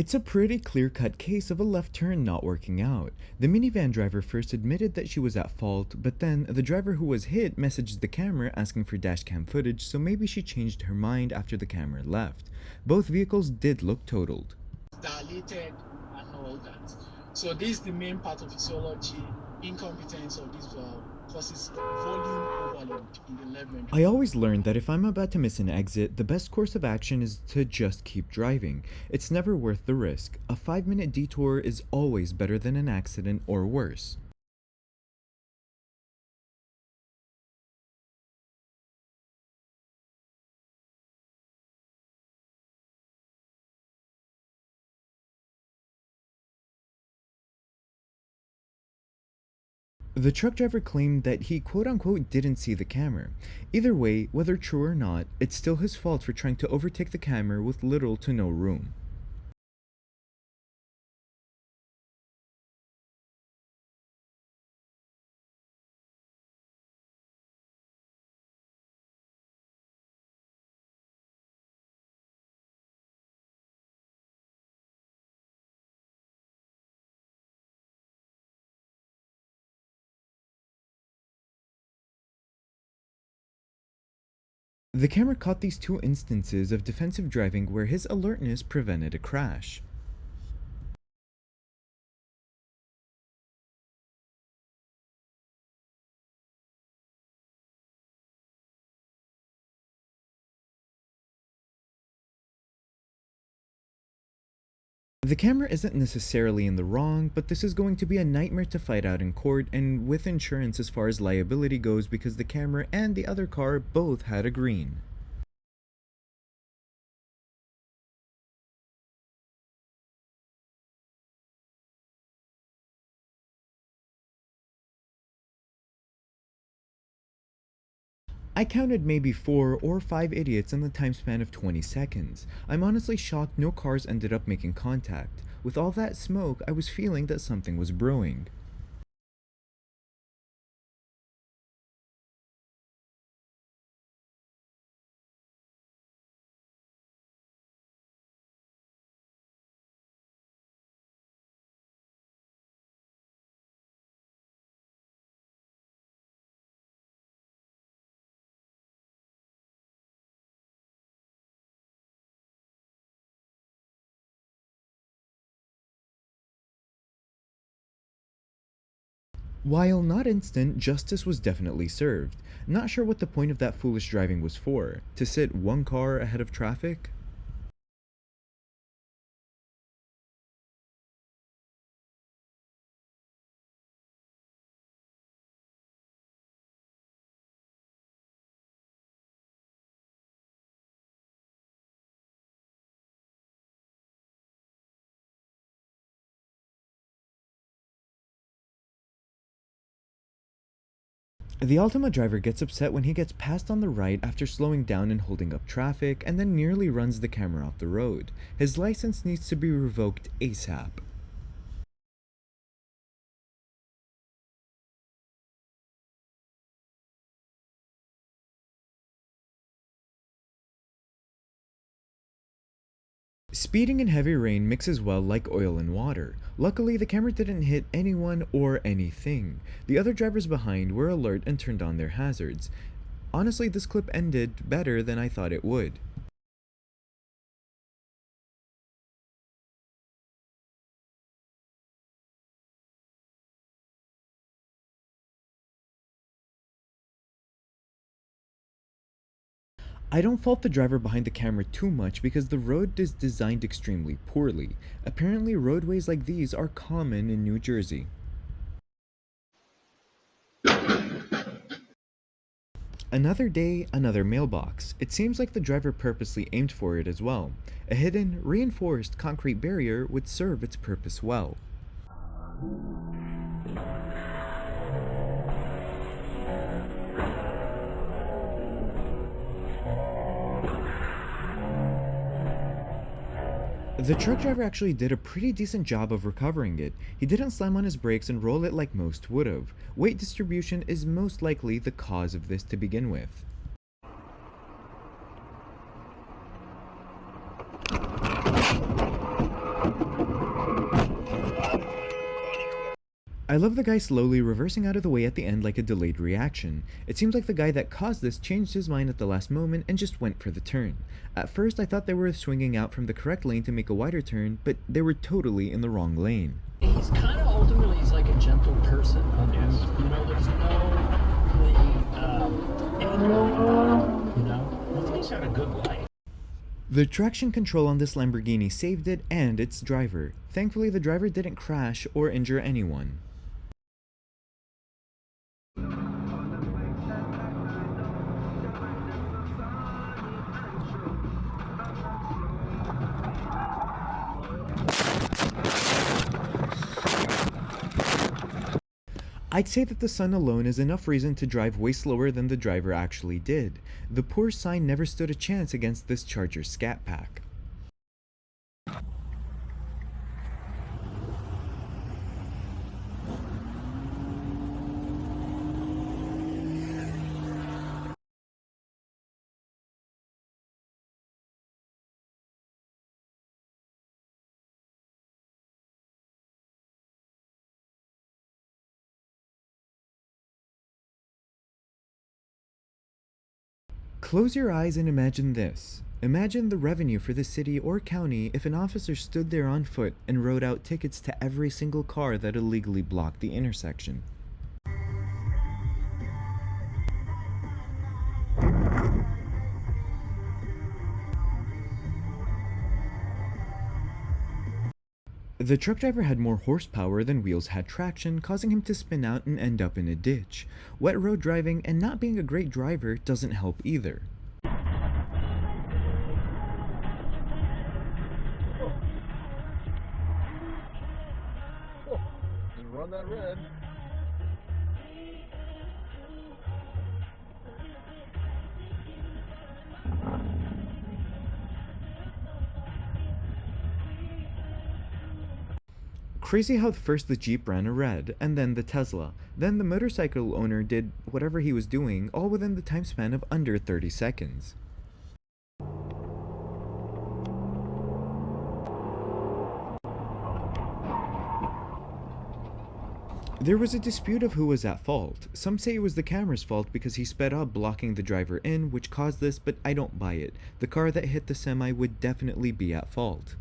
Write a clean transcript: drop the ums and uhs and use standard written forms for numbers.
It's a pretty clear-cut case of a left turn not working out. The minivan driver first admitted that she was at fault, but then the driver who was hit messaged the camera asking for dashcam footage, so maybe she changed her mind after the camera left. Both vehicles did look totaled. Dilated and all that. So this is the main part of physiology. Incompetence of this valve causes volume overload in the left ventricle. I always learned that if I'm about to miss an exit, the best course of action is to just keep driving. It's never worth the risk. A 5-minute detour is always better than an accident or worse. The truck driver claimed that he quote-unquote didn't see the camera. Either way, whether true or not, it's still his fault for trying to overtake the camera with little to no room. The camera caught these two instances of defensive driving where his alertness prevented a crash. The camera isn't necessarily in the wrong, but this is going to be a nightmare to fight out in court and with insurance as far as liability goes because the camera and the other car both had a green. I counted maybe 4 or 5 idiots in the time span of 20 seconds. I'm honestly shocked no cars ended up making contact. With all that smoke, I was feeling that something was brewing. While not instant, justice was definitely served. Not sure what the point of that foolish driving was for. To sit one car ahead of traffic? The Altima driver gets upset when he gets passed on the right after slowing down and holding up traffic, and then nearly runs the camera off the road. His license needs to be revoked ASAP. Speeding in heavy rain mixes well like oil and water. Luckily, the camera didn't hit anyone or anything. The other drivers behind were alert and turned on their hazards. Honestly, this clip ended better than I thought it would. I don't fault the driver behind the camera too much because the road is designed extremely poorly. Apparently, roadways like these are common in New Jersey. Another day, another mailbox. It seems like the driver purposely aimed for it as well. A hidden, reinforced concrete barrier would serve its purpose well. The truck driver actually did a pretty decent job of recovering it. He didn't slam on his brakes and roll it like most would've. Weight distribution is most likely the cause of this to begin with. I love the guy slowly reversing out of the way at the end like a delayed reaction. It seems like the guy that caused this changed his mind at the last moment and just went for the turn. At first I thought they were swinging out from the correct lane to make a wider turn, but they were totally in the wrong lane. He's kind of ultimately, he's like a gentle person. Yes. You know, there's no really anger, you know? I think he's had a good life. The traction control on this Lamborghini saved it and its driver. Thankfully the driver didn't crash or injure anyone. I'd say that the sun alone is enough reason to drive way slower than the driver actually did. The poor sign never stood a chance against this Charger Scat Pack. Close your eyes and imagine this. Imagine the revenue for the city or county if an officer stood there on foot and wrote out tickets to every single car that illegally blocked the intersection. The truck driver had more horsepower than wheels had traction, causing him to spin out and end up in a ditch. Wet road driving and not being a great driver doesn't help either. Just run that red. Crazy how first the Jeep ran a red, and then the Tesla. Then the motorcycle owner did whatever he was doing, all within the time span of under 30 seconds. There was a dispute of who was at fault. Some say it was the camera's fault because he sped up blocking the driver in, which caused this, but I don't buy it. The car that hit the semi would definitely be at fault.